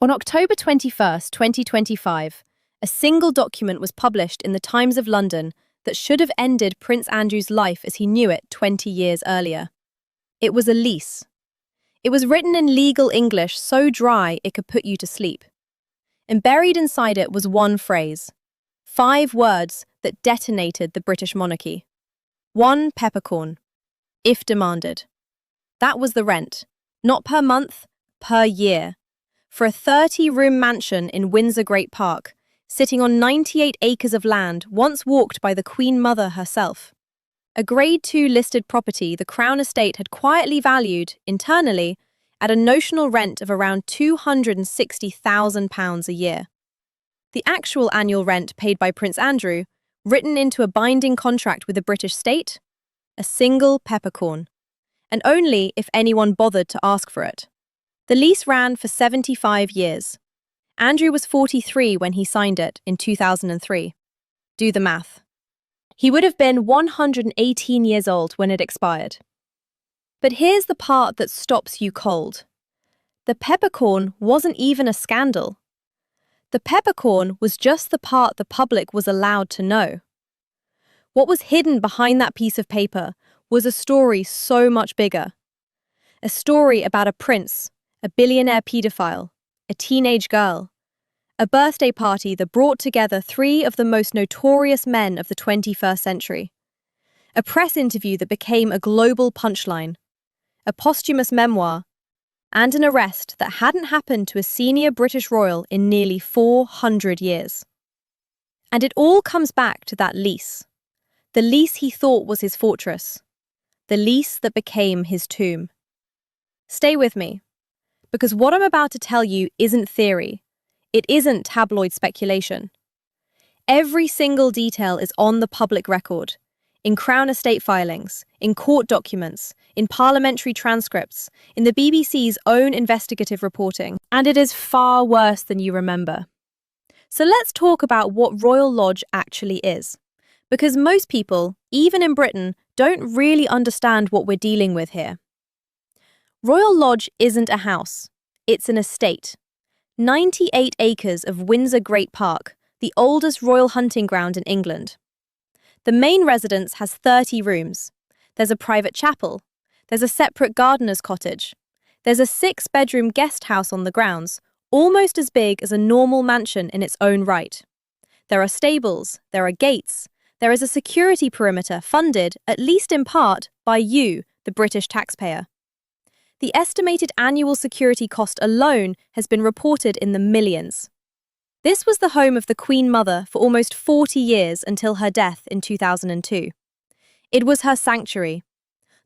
On October 21st, 2025, a single document was published in the Times of London that should have ended Prince Andrew's life as he knew it 20 years earlier. It was a lease. It was written in legal English so dry it could put you to sleep. And buried inside it was one phrase, 5 words that detonated the British monarchy. 1 peppercorn, if demanded. That was the rent, not per month, per year. For a 30-room mansion in Windsor Great Park, sitting on 98 acres of land once walked by the Queen Mother herself. A Grade 2 listed property the Crown Estate had quietly valued, internally, at a notional rent of around £260,000 a year. The actual annual rent paid by Prince Andrew, written into a binding contract with the British state? A single peppercorn. And only if anyone bothered to ask for it. The lease ran for 75 years. Andrew was 43 when he signed it in 2003. Do the math. He would have been 118 years old when it expired. But here's the part that stops you cold. The peppercorn wasn't even a scandal. The peppercorn was just the part the public was allowed to know. What was hidden behind that piece of paper was a story so much bigger. A story about a prince, a billionaire paedophile, a teenage girl, a birthday party that brought together 3 of the most notorious men of the 21st century, a press interview that became a global punchline, a posthumous memoir, and an arrest that hadn't happened to a senior British royal in nearly 400 years. And it all comes back to that lease. The lease he thought was his fortress. The lease that became his tomb. Stay with me. Because what I'm about to tell you isn't theory. It isn't tabloid speculation. Every single detail is on the public record, in Crown Estate filings, in court documents, in parliamentary transcripts, in the BBC's own investigative reporting, and it is far worse than you remember. So let's talk about what Royal Lodge actually is. Because most people, even in Britain, don't really understand what we're dealing with here. Royal Lodge isn't a house, it's an estate. 98 acres of Windsor Great Park, the oldest royal hunting ground in England. The main residence has 30 rooms. There's a private chapel. There's a separate gardener's cottage. There's a 6-bedroom guest house on the grounds, almost as big as a normal mansion in its own right. There are stables, there are gates, there is a security perimeter funded, at least in part, by you, the British taxpayer. The estimated annual security cost alone has been reported in the millions. This was the home of the Queen Mother for almost 40 years until her death in 2002. It was her sanctuary.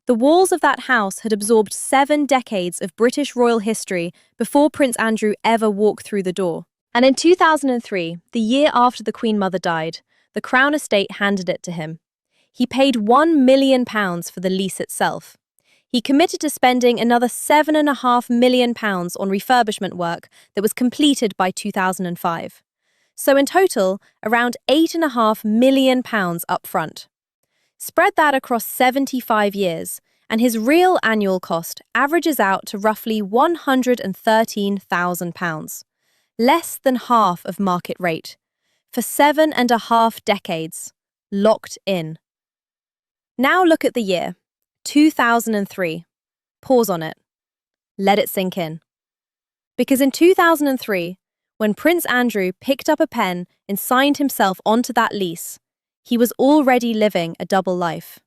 The walls of that house had absorbed 7 decades of British royal history before Prince Andrew ever walked through the door. And in 2003, the year after the Queen Mother died, the Crown Estate handed it to him. He paid £1 million for the lease itself. He committed to spending another £7.5 million on refurbishment work that was completed by 2005. So in total, around £8.5 million up front. Spread that across 75 years, and his real annual cost averages out to roughly £113,000. Less than half of market rate. For 7.5 decades. Locked in. Now look at the year. 2003. Pause on it. Let it sink in. Because in 2003, when Prince Andrew picked up a pen and signed himself onto that lease, he was already living a double life.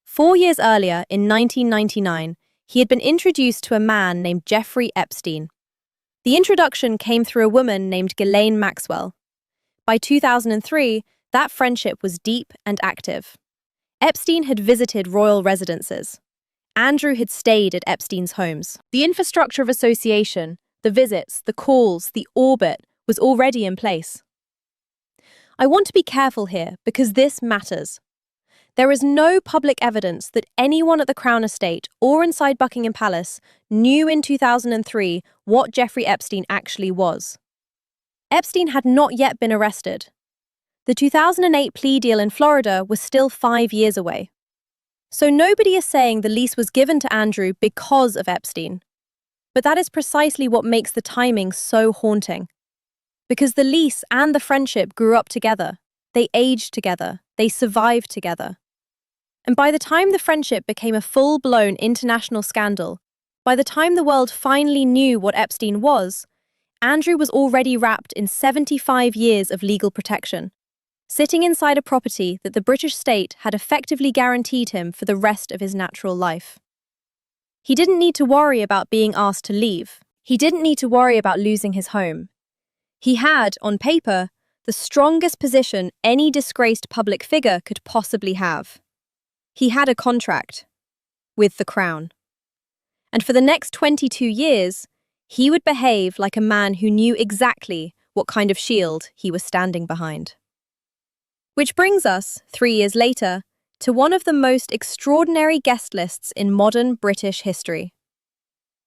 4 years earlier, in 1999, he had been introduced to a man named Jeffrey Epstein. The introduction came through a woman named Ghislaine Maxwell. By 2003, that friendship was deep and active. Epstein had visited royal residences. Andrew had stayed at Epstein's homes. The infrastructure of association, the visits, the calls, the orbit was already in place. I want to be careful here because this matters. There is no public evidence that anyone at the Crown Estate or inside Buckingham Palace knew in 2003 what Jeffrey Epstein actually was. Epstein had not yet been arrested. The 2008 plea deal in Florida was still 5 years away. So nobody is saying the lease was given to Andrew because of Epstein. But that is precisely what makes the timing so haunting. Because the lease and the friendship grew up together. They aged together. They survived together. And by the time the friendship became a full-blown international scandal, by the time the world finally knew what Epstein was, Andrew was already wrapped in 75 years of legal protection, sitting inside a property that the British state had effectively guaranteed him for the rest of his natural life. He didn't need to worry about being asked to leave. He didn't need to worry about losing his home. He had, on paper, the strongest position any disgraced public figure could possibly have. He had a contract with the Crown. And for the next 22 years, he would behave like a man who knew exactly what kind of shield he was standing behind. Which brings us, 3 years later, to one of the most extraordinary guest lists in modern British history.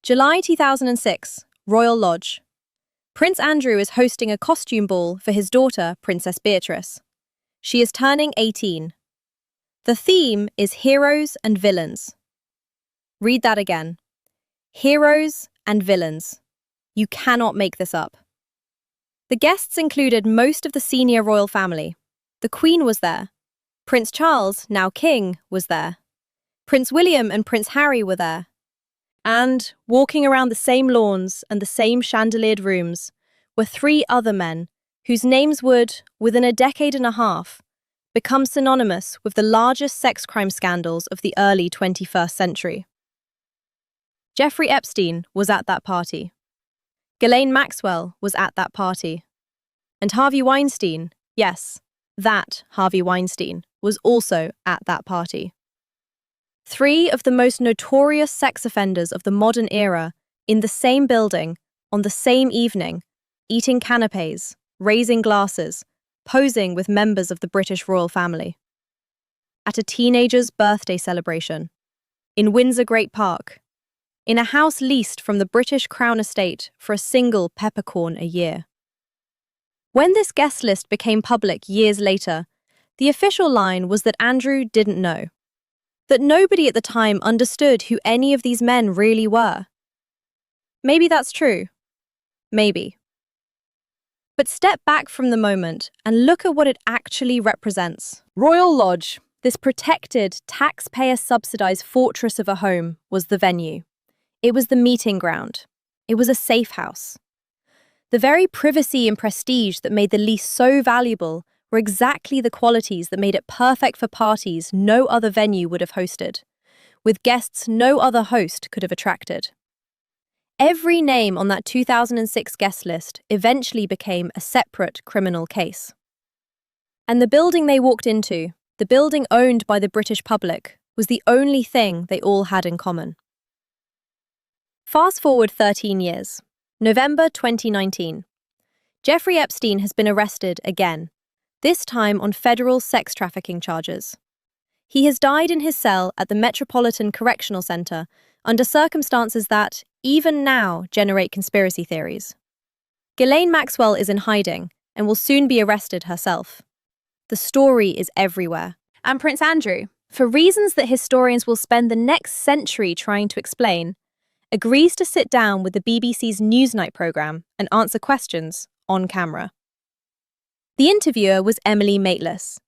July 2006, Royal Lodge. Prince Andrew is hosting a costume ball for his daughter, Princess Beatrice. She is turning 18. The theme is heroes and villains. Read that again. Heroes and villains. You cannot make this up. The guests included most of the senior royal family. The Queen was there. Prince Charles, now King, was there. Prince William and Prince Harry were there. And, walking around the same lawns and the same chandeliered rooms, were 3 other men whose names would, within a decade and a half, become synonymous with the largest sex crime scandals of the early 21st century. Jeffrey Epstein was at that party. Ghislaine Maxwell was at that party. And Harvey Weinstein, yes, that Harvey Weinstein, was also at that party. 3 of the most notorious sex offenders of the modern era in the same building, on the same evening, eating canapés, raising glasses, posing with members of the British royal family. At a teenager's birthday celebration, in Windsor Great Park, in a house leased from the British Crown estate for a single peppercorn a year. When this guest list became public years later, the official line was that Andrew didn't know. That nobody at the time understood who any of these men really were. Maybe that's true. Maybe. But step back from the moment and look at what it actually represents. Royal Lodge, this protected, taxpayer-subsidized fortress of a home, was the venue. It was the meeting ground. It was a safe house. The very privacy and prestige that made the lease so valuable were exactly the qualities that made it perfect for parties no other venue would have hosted, with guests no other host could have attracted. Every name on that 2006 guest list eventually became a separate criminal case. And the building they walked into, the building owned by the British public, was the only thing they all had in common. Fast forward 13 years. November 2019. Jeffrey Epstein has been arrested again, this time on federal sex trafficking charges. He has died in his cell at the Metropolitan Correctional Center under circumstances that, even now, generate conspiracy theories. Ghislaine Maxwell is in hiding and will soon be arrested herself. The story is everywhere. And Prince Andrew, for reasons that historians will spend the next century trying to explain, agrees to sit down with the BBC's Newsnight programme and answer questions on camera. The interviewer was Emily Maitlis,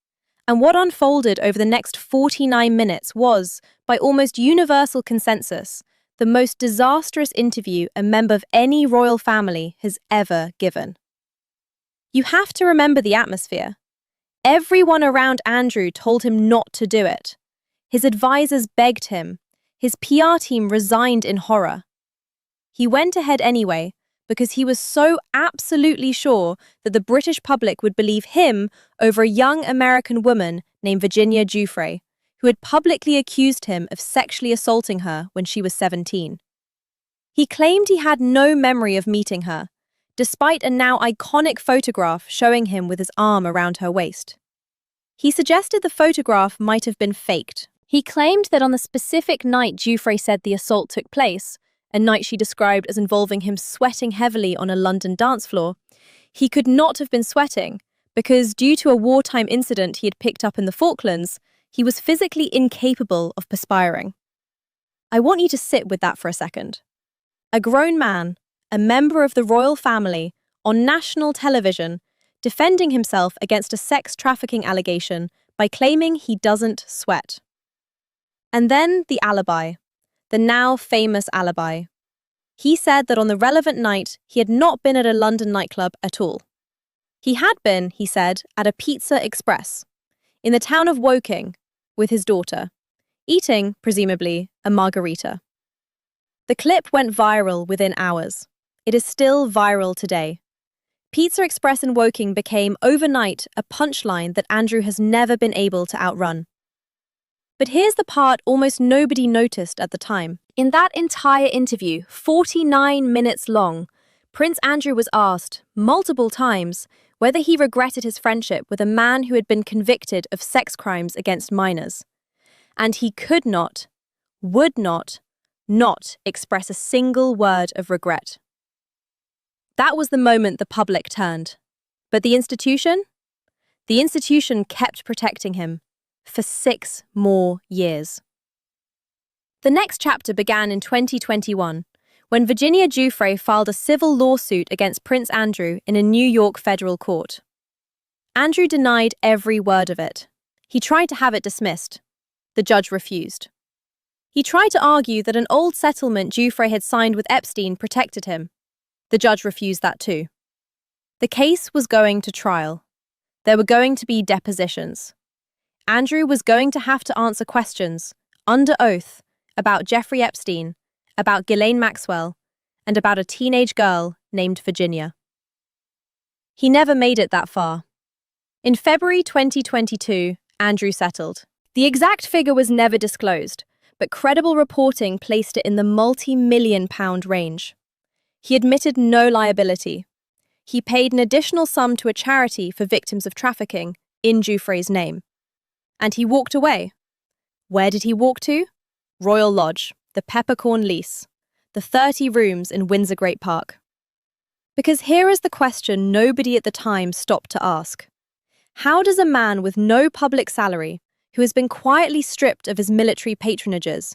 and what unfolded over the next 49 minutes was, by almost universal consensus, the most disastrous interview a member of any royal family has ever given. You have to remember the atmosphere. Everyone around Andrew told him not to do it. His advisors begged him. His PR team resigned in horror. He went ahead anyway because he was so absolutely sure that the British public would believe him over a young American woman named Virginia Giuffre, who had publicly accused him of sexually assaulting her when she was 17. He claimed he had no memory of meeting her, despite a now iconic photograph showing him with his arm around her waist. He suggested the photograph might have been faked. He claimed that on the specific night Giuffre said the assault took place, a night she described as involving him sweating heavily on a London dance floor, he could not have been sweating because, due to a wartime incident he had picked up in the Falklands, he was physically incapable of perspiring. I want you to sit with that for a second. A grown man, a member of the royal family, on national television, defending himself against a sex trafficking allegation by claiming he doesn't sweat. And then the alibi, the now famous alibi. He said that on the relevant night, he had not been at a London nightclub at all. He had been, he said, at a Pizza Express, in the town of Woking, with his daughter, eating, presumably, a margarita. The clip went viral within hours. It is still viral today. Pizza Express in Woking became overnight a punchline that Andrew has never been able to outrun. But here's the part almost nobody noticed at the time. In that entire interview, 49 minutes long, Prince Andrew was asked, multiple times, whether he regretted his friendship with a man who had been convicted of sex crimes against minors. And he could not, would not express a single word of regret. That was the moment the public turned. But the institution? The institution kept protecting him for 6 more years. The next chapter began in 2021, when Virginia Giuffre filed a civil lawsuit against Prince Andrew in a New York federal court. Andrew denied every word of it. He tried to have it dismissed. The judge refused. He tried to argue that an old settlement Giuffre had signed with Epstein protected him. The judge refused that too. The case was going to trial. There were going to be depositions. Andrew was going to have to answer questions, under oath, about Jeffrey Epstein, about Ghislaine Maxwell, and about a teenage girl named Virginia. He never made it that far. In February 2022, Andrew settled. The exact figure was never disclosed, but credible reporting placed it in the multi-million-pound range. He admitted no liability. He paid an additional sum to a charity for victims of trafficking, in Giuffre's name. And he walked away. Where did he walk to? Royal Lodge, the PEPPERCORN Lease, the 30 rooms in Windsor Great Park. Because here is the question nobody at the time stopped to ask. How does a man with no public salary, who has been quietly stripped of his military patronages,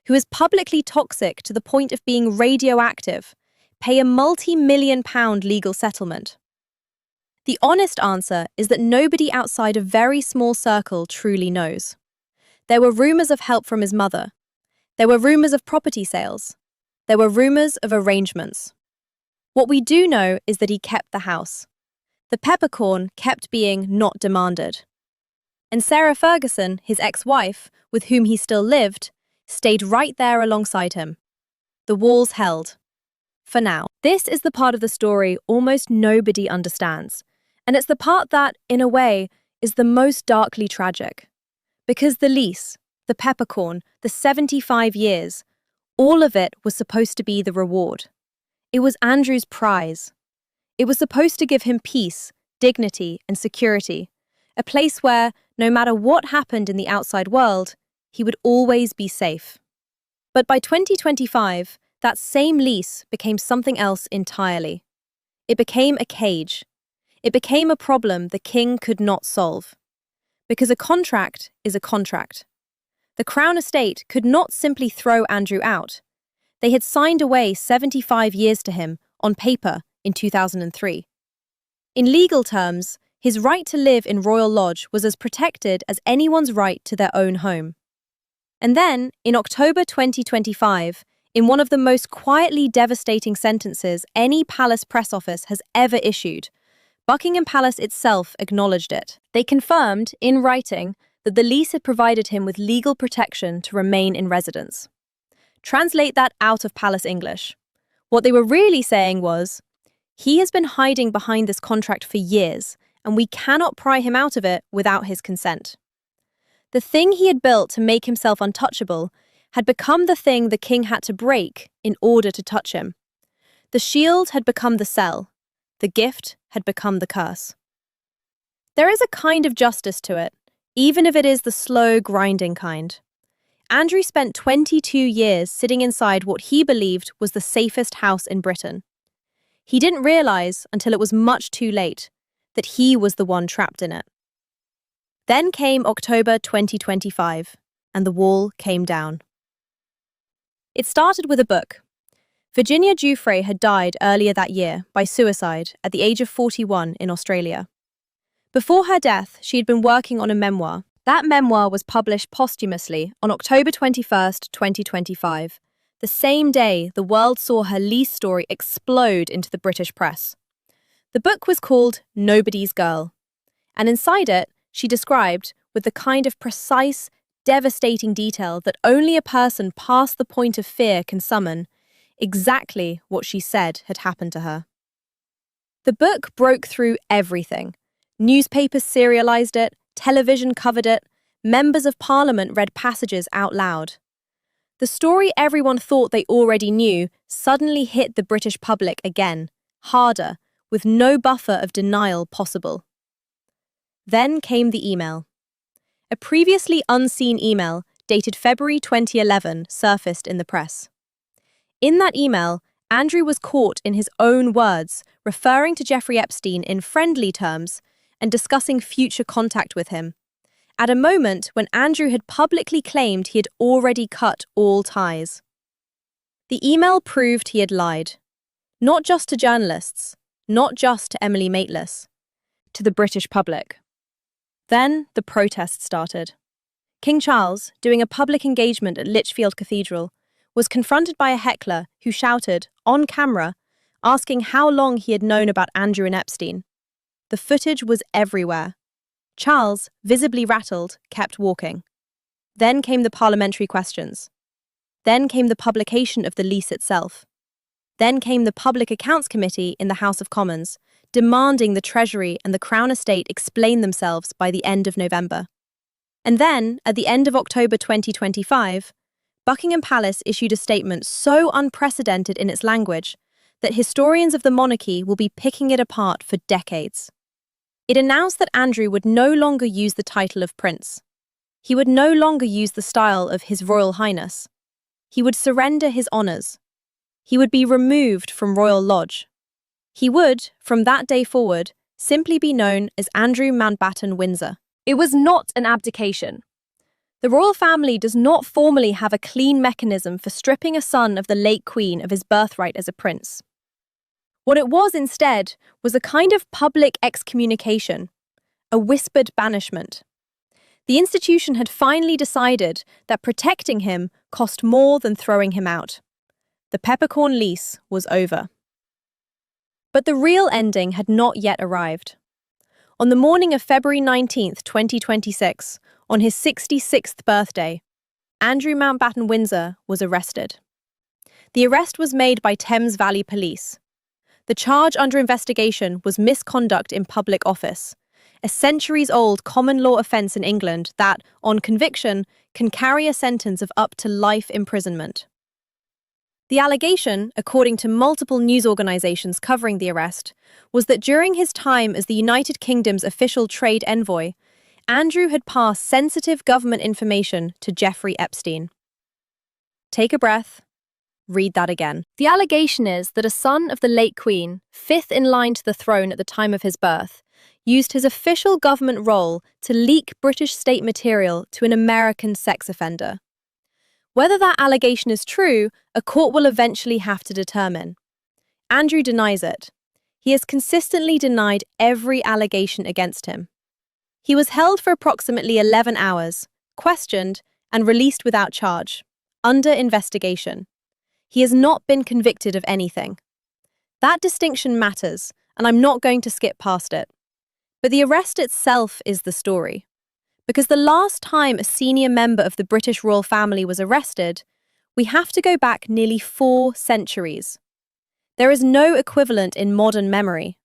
who is publicly toxic to the point of being radioactive, pay a multi-million-pound legal settlement? The honest answer is that nobody outside a very small circle truly knows. There were rumours of help from his mother. There were rumours of property sales. There were rumours of arrangements. What we do know is that he kept the house. The peppercorn kept being not demanded. And Sarah Ferguson, his ex-wife, with whom he still lived, stayed right there alongside him. The walls held. For now. This is the part of the story almost nobody understands. And it's the part that, in a way, is the most darkly tragic. Because the lease, the peppercorn, the 75 years, all of it was supposed to be the reward. It was Andrew's prize. It was supposed to give him peace, dignity, and security, a place where, no matter what happened in the outside world, he would always be safe. But by 2025, that same lease became something else entirely. It became a cage. It became a problem the king could not solve. Because a contract is a contract. The Crown Estate could not simply throw Andrew out. They had signed away 75 years to him, on paper, in 2003. In legal terms, his right to live in Royal Lodge was as protected as anyone's right to their own home. And then, in October 2025, in one of the most quietly devastating sentences any palace press office has ever issued, Buckingham Palace itself acknowledged it. They confirmed, in writing, that the lease had provided him with legal protection to remain in residence. Translate that out of palace English. What they were really saying was, he has been hiding behind this contract for years, and we cannot pry him out of it without his consent. The thing he had built to make himself untouchable had become the thing the king had to break in order to touch him. The shield had become the cell. The gift had become the curse. There is a kind of justice to it, even if it is the slow, grinding kind. Andrew spent 22 years sitting inside what he believed was the safest house in Britain. He didn't realise, until it was much too late, that he was the one trapped in it. Then came October 2025, and the wall came down. It started with a book. Virginia Giuffre had died earlier that year by suicide at the age of 41 in Australia. Before her death, she had been working on a memoir. That memoir was published posthumously on October 21st, 2025, the same day the world saw her Lease story explode into the British press. The book was called Nobody's Girl, and inside it, she described, with the kind of precise, devastating detail that only a person past the point of fear can summon, exactly what she said had happened to her. The book broke through everything. Newspapers serialized it, television covered it, members of parliament read passages out loud. The story everyone thought they already knew suddenly hit the British public again, harder, with no buffer of denial possible. Then came the email. A previously unseen email, dated February 2011, surfaced in the press. In that email, Andrew was caught in his own words, referring to Jeffrey Epstein in friendly terms and discussing future contact with him, at a moment when Andrew had publicly claimed he had already cut all ties. The email proved he had lied. Not just to journalists, not just to Emily Maitlis, to the British public. Then the protests started. King Charles, doing a public engagement at Lichfield Cathedral, was confronted by a heckler who shouted, on camera, asking how long he had known about Andrew and Epstein. The footage was everywhere. Charles, visibly rattled, kept walking. Then came the parliamentary questions. Then came the publication of the lease itself. Then came the Public Accounts Committee in the House of Commons, demanding the Treasury and the Crown Estate explain themselves by the end of November. And then, at the end of October 2025, Buckingham Palace issued a statement so unprecedented in its language that historians of the monarchy will be picking it apart for decades. It announced that Andrew would no longer use the title of Prince. He would no longer use the style of His Royal Highness. He would surrender his honours. He would be removed from Royal Lodge. He would, from that day forward, simply be known as Andrew Mountbatten Windsor. It was not an abdication. The royal family does not formally have a clean mechanism for stripping a son of the late Queen of his birthright as a prince. What it was instead was a kind of public excommunication, a whispered banishment. The institution had finally decided that protecting him cost more than throwing him out. The peppercorn lease was over. But the real ending had not yet arrived. On the morning of February 19th, 2026, on his 66th birthday, Andrew Mountbatten Windsor was arrested. The arrest was made by Thames Valley Police. The charge under investigation was misconduct in public office, a centuries-old common law offence in England that, on conviction, can carry a sentence of up to life imprisonment. The allegation, according to multiple news organisations covering the arrest, was that during his time as the United Kingdom's official trade envoy, Andrew had passed sensitive government information to Jeffrey Epstein. Take a breath. Read that again. The allegation is that a son of the late Queen, fifth in line to the throne at the time of his birth, used his official government role to leak British state material to an American sex offender. Whether that allegation is true, a court will eventually have to determine. Andrew denies it. He has consistently denied every allegation against him. He was held for approximately 11 hours, questioned, and released without charge, under investigation. He has not been convicted of anything. That distinction matters, and I'm not going to skip past it. But the arrest itself is the story. Because the last time a senior member of the British royal family was arrested, we have to go back nearly 4 centuries. There is no equivalent in modern memory.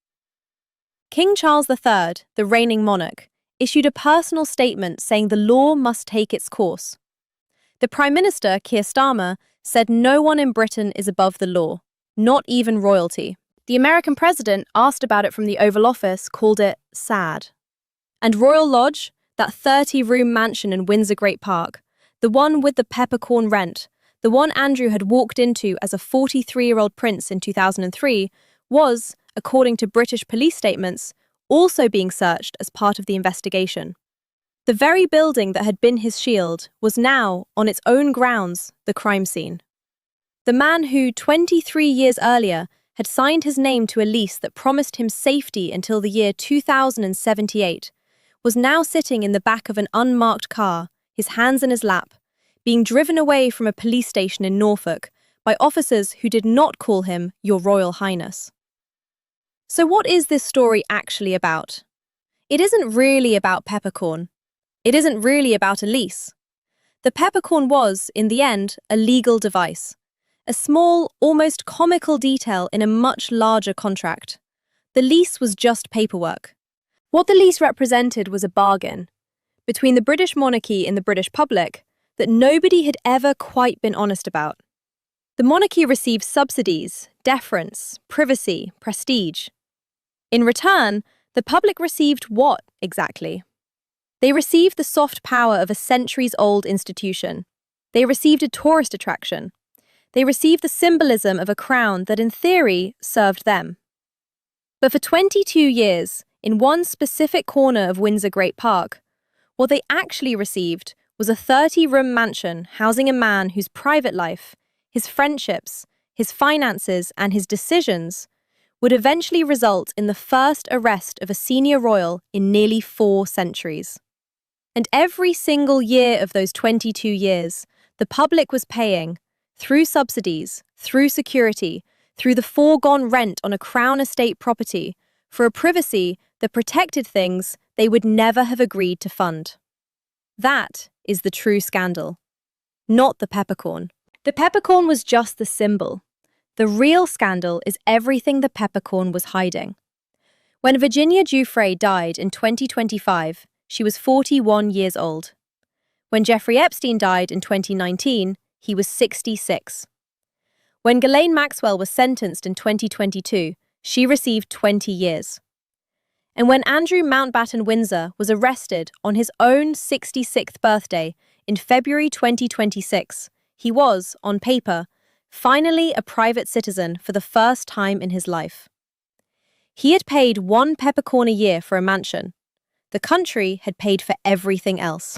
King Charles III, the reigning monarch, issued a personal statement saying the law must take its course. The Prime Minister, Keir Starmer, said no one in Britain is above the law, not even royalty. The American president, asked about it from the Oval Office, called it sad. And Royal Lodge, that 30-room mansion in Windsor Great Park, the one with the peppercorn rent, the one Andrew had walked into as a 43-year-old prince in 2003, was, according to British police statements, also being searched as part of the investigation. The very building that had been his shield was now, on its own grounds, the crime scene. The man who, 23 years earlier, had signed his name to a lease that promised him safety until the year 2078, was now sitting in the back of an unmarked car, his hands in his lap, being driven away from a police station in Norfolk by officers who did not call him Your Royal Highness. So what is this story actually about? It isn't really about peppercorn. It isn't really about a lease. The peppercorn was, in the end, a legal device, a small, almost comical detail in a much larger contract. The lease was just paperwork. What the lease represented was a bargain between the British monarchy and the British public that nobody had ever quite been honest about. The monarchy received subsidies, deference, privacy, prestige. In return, the public received what, exactly? They received the soft power of a centuries-old institution. They received a tourist attraction. They received the symbolism of a crown that, in theory, served them. But for 22 years, in one specific corner of Windsor Great Park, what they actually received was a 30-room mansion housing a man whose private life, his friendships, his finances, and his decisions would eventually result in the first arrest of a senior royal in nearly 4 centuries. And every single year of those 22 years, the public was paying, through subsidies, through security, through the foregone rent on a Crown estate property, for a privacy that protected things they would never have agreed to fund. That is the true scandal, not the peppercorn. The peppercorn was just the symbol. The real scandal is everything the peppercorn was hiding. When Virginia Giuffre died in 2025, she was 41 years old. When Jeffrey Epstein died in 2019, he was 66. When Ghislaine Maxwell was sentenced in 2022, she received 20 years. And when Andrew Mountbatten Windsor was arrested on his own 66th birthday in February 2026, he was, on paper, finally a private citizen for the first time in his life. He had paid 1 peppercorn a year for a mansion. The country had paid for everything else.